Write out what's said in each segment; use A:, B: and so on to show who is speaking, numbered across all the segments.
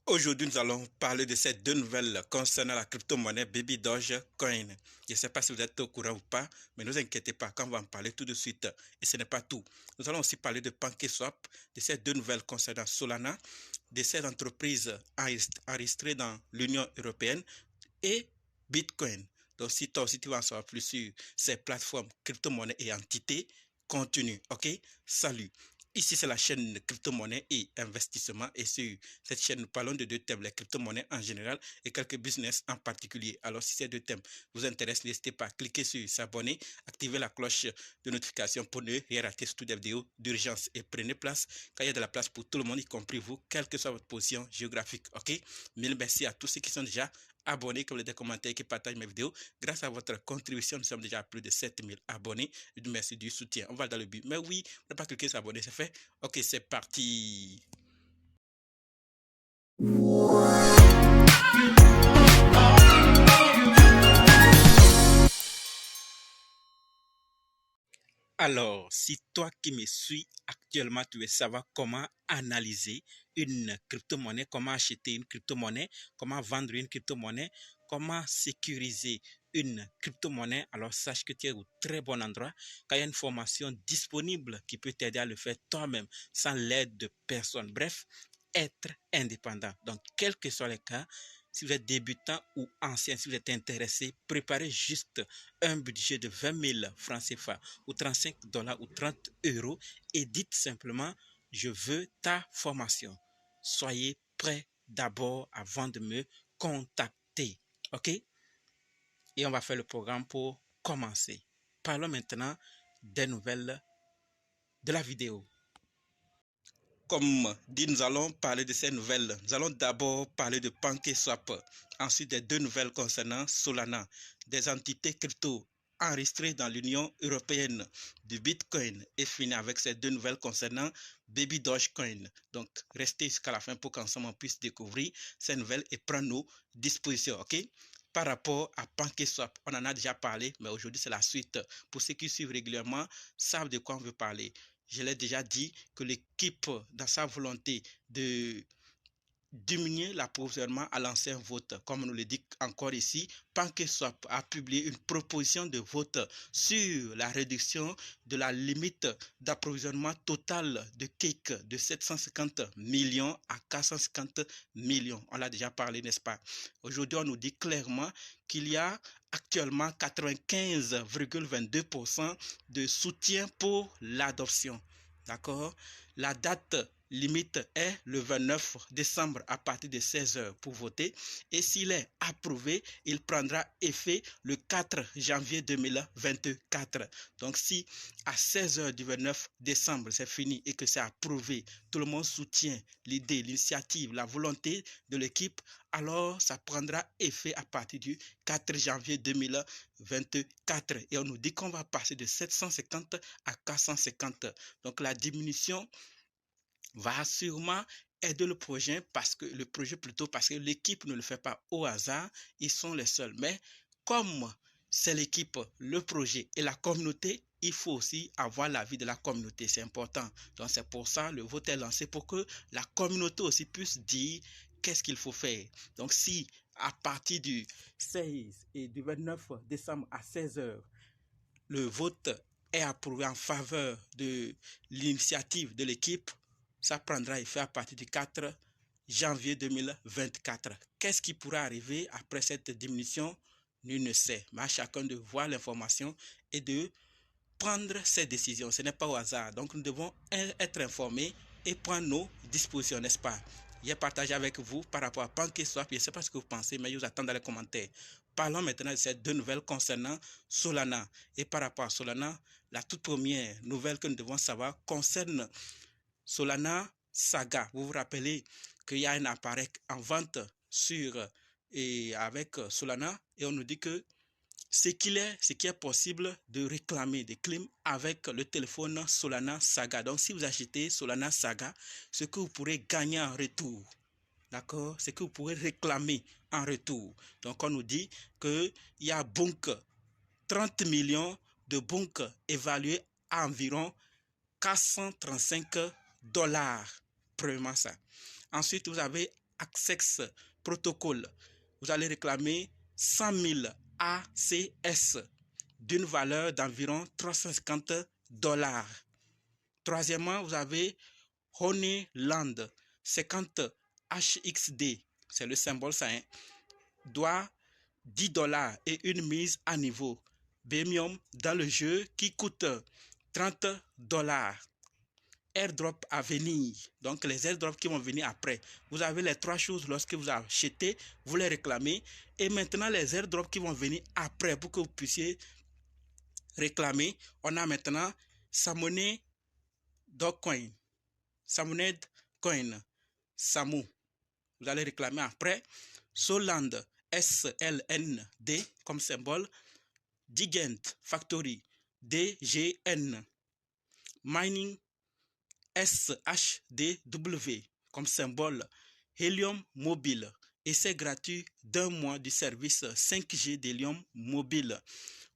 A: Aujourd'hui, nous allons parler de ces deux nouvelles concernant la crypto-monnaie Baby Dogecoin. Je ne sais pas si vous êtes au courant ou pas, mais ne vous inquiétez pas, quand on va en parler tout de suite. Et ce n'est pas tout. Nous allons aussi parler de PancakeSwap, de ces deux nouvelles concernant Solana, de ces entreprises enregistrées dans l'Union européenne et Bitcoin. Donc, si toi aussi tu veux en savoir plus sur ces plateformes crypto-monnaies et entités, continue. OK? Salut. Ici, c'est la chaîne crypto-monnaie et investissement. Et sur cette chaîne, nous parlons de deux thèmes, les crypto-monnaies en général et quelques business en particulier. Alors, si ces deux thèmes vous intéressent, n'hésitez pas à cliquer sur s'abonner, activer la cloche de notification pour ne rien rater toutes les vidéos d'urgence. Et prenez place, car il y a de la place pour tout le monde, y compris vous, quelle que soit votre position géographique. OK? Mille merci à tous ceux qui sont déjà abonnés, comme les commentaires, qui partagent mes vidéos. Grâce à votre contribution, nous sommes déjà à plus de 7000 abonnés. Merci du soutien. On va dans le but. Mais oui, ne pas cliquer sur abonner, c'est fait. Ok, c'est parti. Alors, si toi qui me suis actuellement, tu veux savoir comment analyser une crypto-monnaie, comment acheter une crypto-monnaie, comment vendre une crypto-monnaie, comment sécuriser une crypto-monnaie, alors sache que tu es au très bon endroit, car il y a une formation disponible qui peut t'aider à le faire toi-même, sans l'aide de personne. Bref, être indépendant. Donc, quel que soit le cas, si vous êtes débutant ou ancien, si vous êtes intéressé, préparez juste un budget de 20 000 francs CFA ou 35 $ ou 30 € et dites simplement, je veux ta formation. Soyez prêts d'abord avant de me contacter. OK? Et on va faire le programme pour commencer. Parlons maintenant des nouvelles de la vidéo. Comme dit, nous allons parler de ces nouvelles. Nous allons d'abord parler de PancakeSwap, ensuite des deux nouvelles concernant Solana, des entités crypto enregistrées dans l'Union européenne, du Bitcoin, et finir avec ces deux nouvelles concernant Baby Dogecoin. Donc, restez jusqu'à la fin pour qu'ensemble on puisse découvrir ces nouvelles et prendre nos dispositions, ok? Par rapport à PancakeSwap, on en a déjà parlé, mais aujourd'hui c'est la suite. Pour ceux qui suivent régulièrement, savent de quoi on veut parler. Je l'ai déjà dit que l'équipe, dans sa volonté de diminuer l'approvisionnement à l'ancien vote, comme on nous le dit encore ici, PancakeSwap a publié une proposition de vote sur la réduction de la limite d'approvisionnement total de cake de 750 millions à 450 millions. On l'a déjà parlé, n'est-ce pas? Aujourd'hui, on nous dit clairement qu'il y a actuellement 95,22% de soutien pour l'adoption. D'accord? La date limite est le 29 décembre à partir de 16 h pour voter. Et s'il est approuvé, il prendra effet le 4 janvier 2024. Donc si à 16 h du 29 décembre c'est fini et que c'est approuvé, tout le monde soutient l'idée, l'initiative, la volonté de l'équipe, alors ça prendra effet à partir du 4 janvier 2024. Et on nous dit qu'on va passer de 750 à 450. Donc la diminution va sûrement aider le projet parce que l'équipe ne le fait pas au hasard, ils sont les seuls. Mais comme c'est l'équipe, le projet et la communauté, il faut aussi avoir l'avis de la communauté, c'est important. Donc c'est pour ça le vote est lancé pour que la communauté aussi puisse dire qu'est-ce qu'il faut faire. Donc si à partir du 16 et du 29 décembre à 16 h, le vote est approuvé en faveur de l'initiative de l'équipe, ça prendra effet à partir du 4 janvier 2024. Qu'est-ce qui pourra arriver après cette diminution? Nul ne sait. Mais à chacun de voir l'information et de prendre ses décisions. Ce n'est pas au hasard. Donc nous devons être informés et prendre nos dispositions, n'est-ce pas? J'ai partagé avec vous par rapport à PancakeSwap. Je ne sais pas ce que vous pensez, mais je vous attends dans les commentaires. Parlons maintenant de ces deux nouvelles concernant Solana. Et par rapport à Solana, la toute première nouvelle que nous devons savoir concerne Solana Saga. Vous vous rappelez qu'il y a un appareil en vente avec Solana et on nous dit que ce qui est possible de réclamer des claims avec le téléphone Solana Saga. Donc si vous achetez Solana Saga, ce que vous pourrez gagner en retour, d'accord, c'est que vous pourrez réclamer en retour. Donc on nous dit qu'il y a 30 millions de bunks évalués à environ 435 $. Premièrement ça. Ensuite, vous avez Access Protocol, vous allez réclamer 100 000 ACS d'une valeur d'environ 350 $. Troisièmement, vous avez Honeyland 50 HXD, c'est le symbole ça, hein, doit 10 $ et une mise à niveau Premium dans le jeu qui coûte 30 $. Airdrop à venir, donc les airdrops qui vont venir après. Vous avez les trois choses lorsque vous achetez, vous les réclamez. Et maintenant, les airdrops qui vont venir après pour que vous puissiez réclamer. On a maintenant Samoney Dogecoin, Samoney Coin, Samu. Vous allez réclamer après. Soland, SLND comme symbole. Digent Factory, DGN. Mining, SHDW comme symbole. Helium Mobile, essai gratuit d'un mois du service 5G d'Helium Mobile.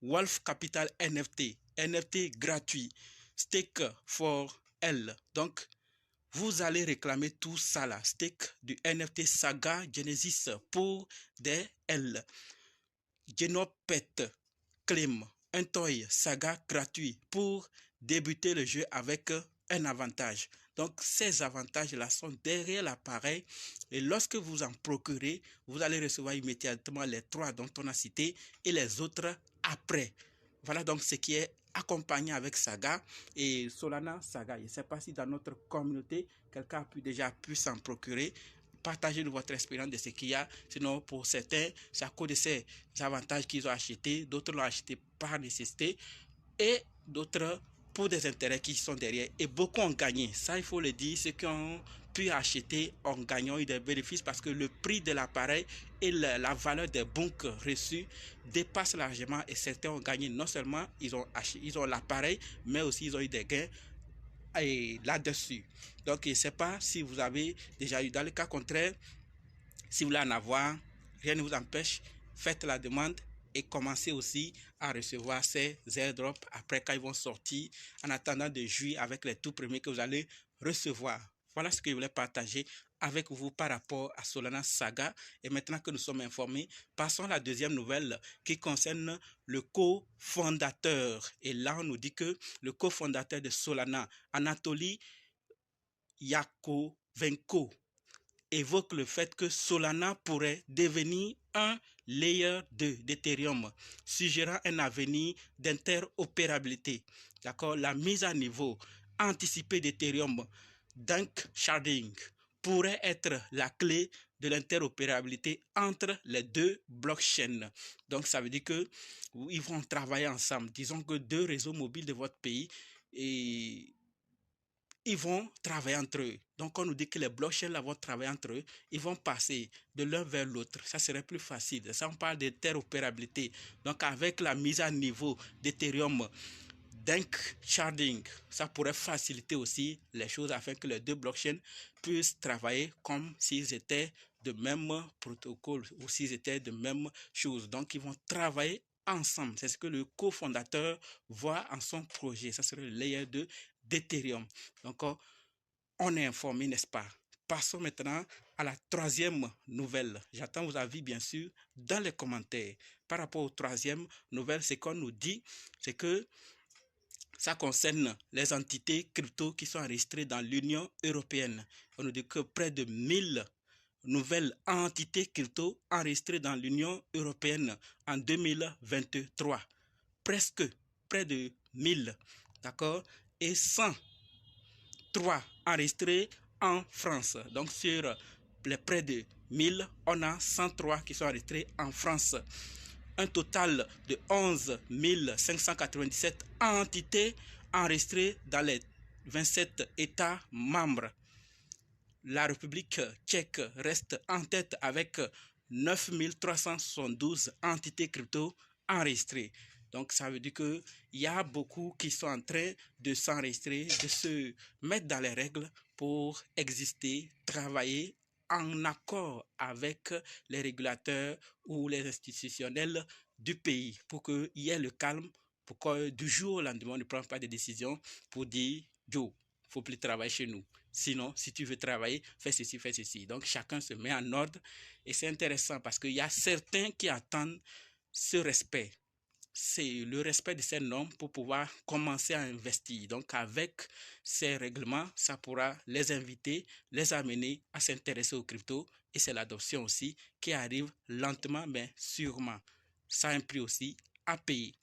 A: Wolf Capital NFT, NFT gratuit. Stake for L. Donc, vous allez réclamer tout ça là. Stake du NFT Saga Genesis pour des L. Genopet Claim, un toy Saga gratuit pour débuter le jeu avec un avantage. Donc, ces avantages-là sont derrière l'appareil et lorsque vous en procurez, vous allez recevoir immédiatement les trois dont on a cité et les autres après. Voilà donc ce qui est accompagné avec Saga et Solana Saga. Je ne sais pas si dans notre communauté, quelqu'un a déjà pu s'en procurer. Partagez votre expérience de ce qu'il y a. Sinon, pour certains, c'est à cause de ces avantages qu'ils ont achetés. D'autres l'ont acheté par nécessité. Et d'autres pour des intérêts qui sont derrière. Et beaucoup ont gagné. Ça, il faut le dire. Ceux qui ont pu acheter ont gagné, ont eu des bénéfices parce que le prix de l'appareil et la valeur des bunks reçus dépassent largement. Et certains ont gagné. Non seulement ils ont l'appareil, mais aussi ils ont eu des gains là-dessus. Donc, je ne sais pas si vous avez déjà eu. Dans le cas contraire, si vous voulez en avoir, rien ne vous empêche, faites la demande et commencez aussi à recevoir ces airdrops après quand ils vont sortir, en attendant de jouir avec les tout premiers que vous allez recevoir. Voilà ce que je voulais partager avec vous par rapport à Solana Saga. Et maintenant que nous sommes informés, passons à la deuxième nouvelle qui concerne le cofondateur. Et là, on nous dit que le cofondateur de Solana, Anatoly Yakovenko, évoque le fait que Solana pourrait devenir un layer 2 d'Ethereum, suggérant un avenir d'interopérabilité. D'accord, la mise à niveau anticipée d'Ethereum, Dunk Sharding, pourrait être la clé de l'interopérabilité entre les deux blockchains. Donc, ça veut dire qu'ils vont travailler ensemble. Disons que deux réseaux mobiles de votre pays et ils vont travailler entre eux. Donc, on nous dit que les blockchains là vont travailler entre eux. Ils vont passer de l'un vers l'autre. Ça serait plus facile. Ça, on parle d'interopérabilité. Donc, avec la mise à niveau d'Ethereum, Dunk Sharding, ça pourrait faciliter aussi les choses afin que les deux blockchains puissent travailler comme s'ils étaient de même protocole ou s'ils étaient de même chose. Donc, ils vont travailler ensemble. C'est ce que le cofondateur voit en son projet. Ça serait le layer 2 d'Ethereum. Donc, on est informé, n'est-ce pas? Passons maintenant à la troisième nouvelle. J'attends vos avis, bien sûr, dans les commentaires. Par rapport aux troisième nouvelle, ce qu'on nous dit, c'est que ça concerne les entités crypto qui sont enregistrées dans l'Union européenne. On nous dit que près de 1000 nouvelles entités crypto enregistrées dans l'Union européenne en 2023. Presque près de 1000, d'accord? Et 103 enregistrés en France. Donc sur les près de 1000, on a 103 qui sont enregistrés en France. Un total de 11 597 entités enregistrées dans les 27 États membres. La République tchèque reste en tête avec 9 372 entités crypto enregistrées. Donc, ça veut dire qu'il y a beaucoup qui sont en train de s'enregistrer, de se mettre dans les règles pour exister, travailler en accord avec les régulateurs ou les institutionnels du pays pour qu'il y ait le calme, pour que du jour au lendemain, on ne prenne pas de décision pour dire « Yo, il ne faut plus travailler chez nous ». Sinon, si tu veux travailler, fais ceci, fais ceci. Donc, chacun se met en ordre et c'est intéressant parce qu'il y a certains qui attendent ce respect. C'est le respect de ces normes pour pouvoir commencer à investir. Donc, avec ces règlements, ça pourra les inviter, les amener à s'intéresser aux cryptos. Et c'est l'adoption aussi qui arrive lentement, mais sûrement. Ça a un prix aussi à payer.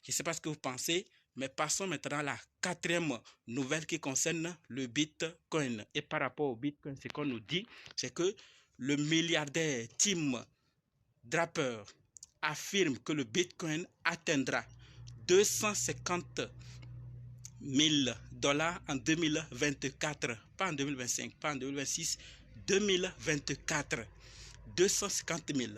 A: Je ne sais pas ce que vous pensez, mais passons maintenant à la quatrième nouvelle qui concerne le Bitcoin. Et par rapport au Bitcoin, ce qu'on nous dit, c'est que le milliardaire Tim Draper affirme que le Bitcoin atteindra 250 000 $ en 2024, pas en 2025, pas en 2026, 2024, 250 000.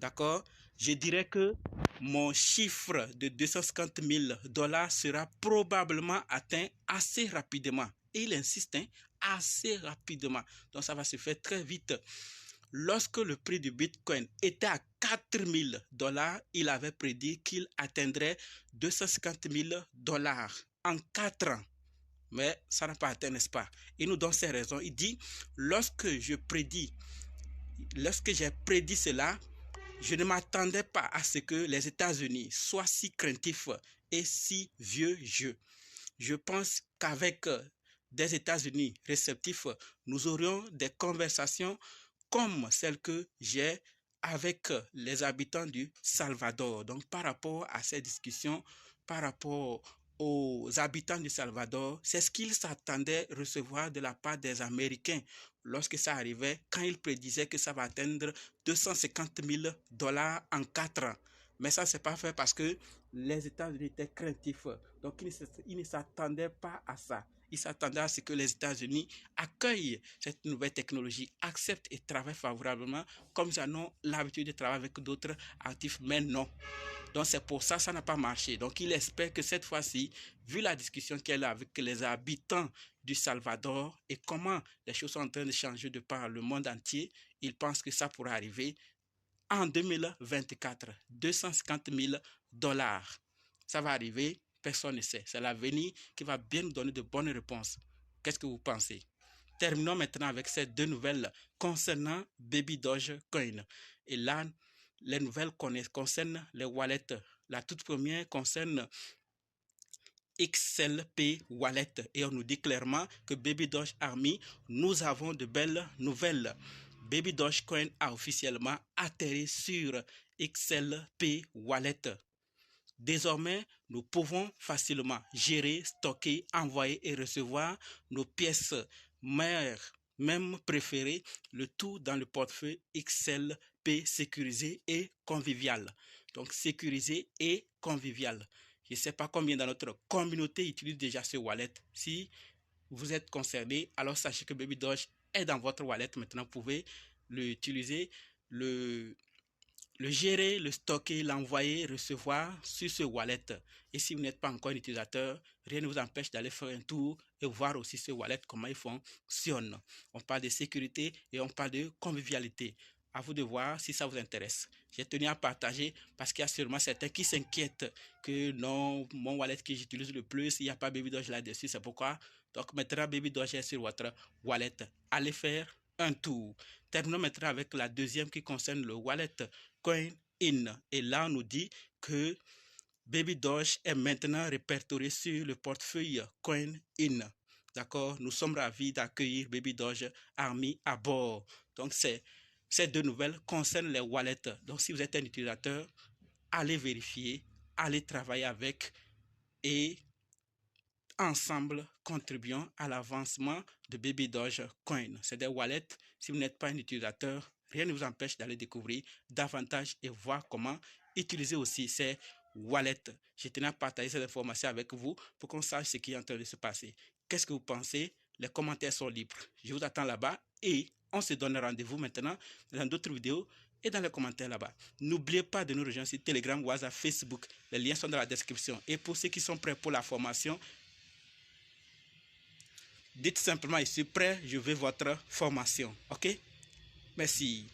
A: D'accord? Je dirais que mon chiffre de 250 000 $ sera probablement atteint assez rapidement. Et il insiste, assez rapidement. Donc ça va se faire très vite. Lorsque le prix du Bitcoin était à 4 000 $, il avait prédit qu'il atteindrait 250 000 $ en 4 ans. Mais ça n'a pas atteint, n'est-ce pas? Il nous donne ses raisons. Il dit, lorsque j'ai prédit cela, je ne m'attendais pas à ce que les États-Unis soient si craintifs et si vieux jeu. Je pense qu'avec des États-Unis réceptifs, nous aurions des conversations comme celle que j'ai avec les habitants du Salvador. Donc, par rapport à ces discussions, par rapport aux habitants du Salvador, c'est ce qu'ils s'attendaient recevoir de la part des Américains lorsque ça arrivait, quand ils prédisaient que ça va atteindre 250 000 $ en 4 ans. Mais ça, ce n'est pas fait parce que les États-Unis étaient craintifs. Donc, ils ne s'attendaient pas à ça. Ils s'attendaient à ce que les États-Unis accueillent cette nouvelle technologie, acceptent et travaillent favorablement, comme ils en ont l'habitude de travailler avec d'autres actifs, mais non. Donc c'est pour ça que ça n'a pas marché. Donc il espère que cette fois-ci, vu la discussion qu'elle a avec les habitants du Salvador et comment les choses sont en train de changer de par le monde entier, il pense que ça pourra arriver en 2024. 250 000 $. Ça va arriver, personne ne sait. C'est l'avenir qui va bien nous donner de bonnes réponses. Qu'est-ce que vous pensez? Terminons maintenant avec ces deux nouvelles concernant Baby Dogecoin. Et là, les nouvelles concernent les wallets. La toute première concerne XLP Wallet. Et on nous dit clairement que Baby Doge Army, nous avons de belles nouvelles. Baby Dogecoin a officiellement atterri sur XLP Wallet. Désormais, nous pouvons facilement gérer, stocker, envoyer et recevoir nos pièces mères, même préférées, le tout dans le portefeuille XLP sécurisé et convivial. Donc, sécurisé et convivial. Je ne sais pas combien dans notre communauté utilisent déjà ce wallet. Si vous êtes concerné, alors sachez que Baby Doge est dans votre wallet. Maintenant, vous pouvez l'utiliser, le gérer, le stocker, l'envoyer, recevoir sur ce wallet. Et si vous n'êtes pas encore un utilisateur, rien ne vous empêche d'aller faire un tour et voir aussi ce wallet, comment il fonctionne. On parle de sécurité et on parle de convivialité. À vous de voir si ça vous intéresse. J'ai tenu à partager parce qu'il y a sûrement certains qui s'inquiètent que non, mon wallet que j'utilise le plus, il n'y a pas Baby Doge là-dessus. C'est pourquoi, donc maintenant Baby Doge est sur votre wallet. Allez faire un tour. Terminons maintenant avec la deuxième qui concerne le wallet Coin In. Et là, on nous dit que Baby Doge est maintenant répertorié sur le portefeuille Coin In. D'accord? Nous sommes ravis d'accueillir Baby Doge Army à bord. Donc, ces deux nouvelles concernent les wallets. Donc, si vous êtes un utilisateur, allez vérifier, allez travailler avec et ensemble contribuons à l'avancement de Baby Doge Coin. C'est des wallets. Si vous n'êtes pas un utilisateur, rien ne vous empêche d'aller découvrir davantage et voir comment utiliser aussi ces wallets. Je tenais à partager cette information avec vous pour qu'on sache ce qui est en train de se passer. Qu'est-ce que vous pensez? Les commentaires sont libres. Je vous attends là-bas et on se donne rendez-vous maintenant dans d'autres vidéos et dans les commentaires là-bas. N'oubliez pas de nous rejoindre sur Telegram, WhatsApp, Facebook. Les liens sont dans la description. Et pour ceux qui sont prêts pour la formation, dites simplement ici, prêt, je veux votre formation. OK? Merci.